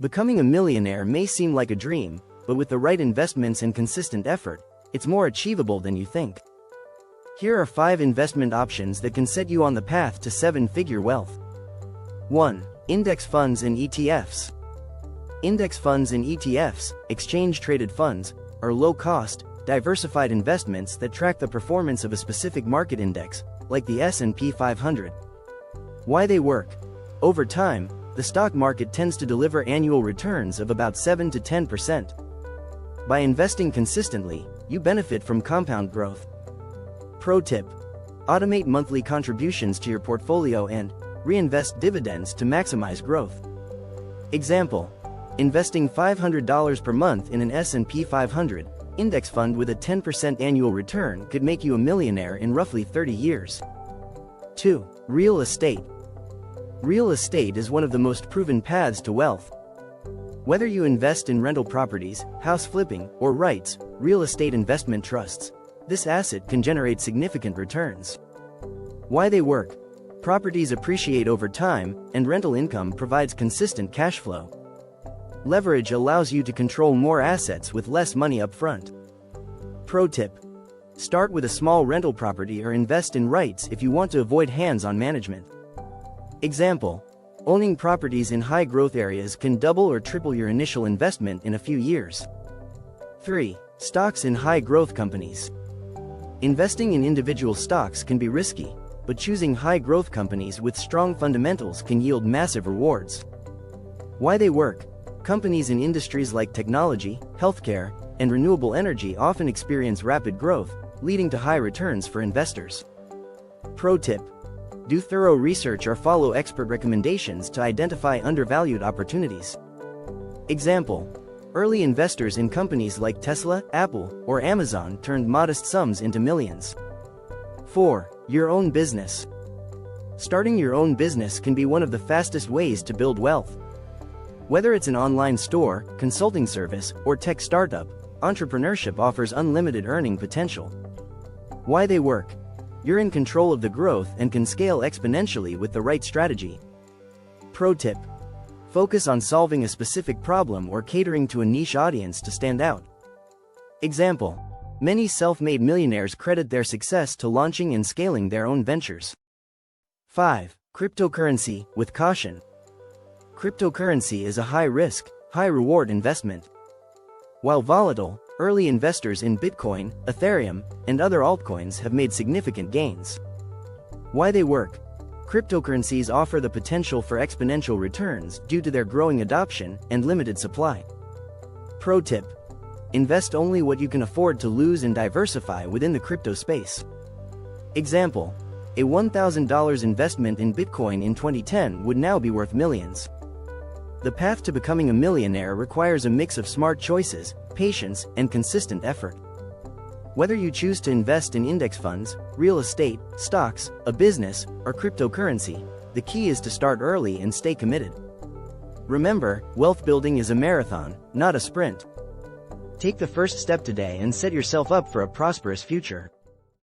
Becoming a millionaire may seem like a dream, but with the right investments and consistent effort, it's more achievable than you think. Here are 5 investment options that can set you on the path to 7-figure wealth. 1. Index funds and ETFs. Index funds and ETFs, exchange-traded funds, are low-cost, diversified investments that track the performance of a specific market index, like the S&P 500. Why they work? Over time, the stock market tends to deliver annual returns of about 7 to 10%. By investing consistently, you benefit from compound growth. Pro tip: automate monthly contributions to your portfolio and reinvest dividends to maximize growth. Example: investing $500 per month in an S&P 500 index fund with a 10% annual return could make you a millionaire in roughly 30 years. 2. Real estate. Real estate is one of the most proven paths to wealth. Whether you invest in rental properties, house flipping, or REITs, real estate investment trusts, this asset can generate significant returns. Why they work? Properties appreciate over time, and rental income provides consistent cash flow. Leverage allows you to control more assets with less money up front. Pro tip: start with a small rental property or invest in REITs if you want to avoid hands-on management. Example: owning properties in high-growth areas can double or triple your initial investment in a few years. 3. Stocks in high-growth companies. Investing in individual stocks can be risky, but choosing high-growth companies with strong fundamentals can yield massive rewards. Why they work? Companies in industries like technology, healthcare, and renewable energy often experience rapid growth, leading to high returns for investors. Pro tip: do thorough research or follow expert recommendations to identify undervalued opportunities. Example: early investors in companies like Tesla, Apple, or Amazon turned modest sums into millions. 4. Your own business. Starting your own business can be one of the fastest ways to build wealth. Whether it's an online store, consulting service, or tech startup, entrepreneurship offers unlimited earning potential. Why they work? You're in control of the growth and can scale exponentially with the right strategy. Pro tip: focus on solving a specific problem or catering to a niche audience to stand out. Example: many self-made millionaires credit their success to launching and scaling their own ventures. 5. Cryptocurrency, with caution. Cryptocurrency is a high-risk, high-reward investment. While volatile, early investors in Bitcoin, Ethereum, and other altcoins have made significant gains. Why they work? Cryptocurrencies offer the potential for exponential returns due to their growing adoption and limited supply. Pro tip: invest only what you can afford to lose and diversify within the crypto space. Example: a $1,000 investment in Bitcoin in 2010 would now be worth millions. The path to becoming a millionaire requires a mix of smart choices, patience, and consistent effort. Whether you choose to invest in index funds, real estate, stocks, a business, or cryptocurrency, the key is to start early and stay committed. Remember, wealth building is a marathon, not a sprint. Take the first step today and set yourself up for a prosperous future.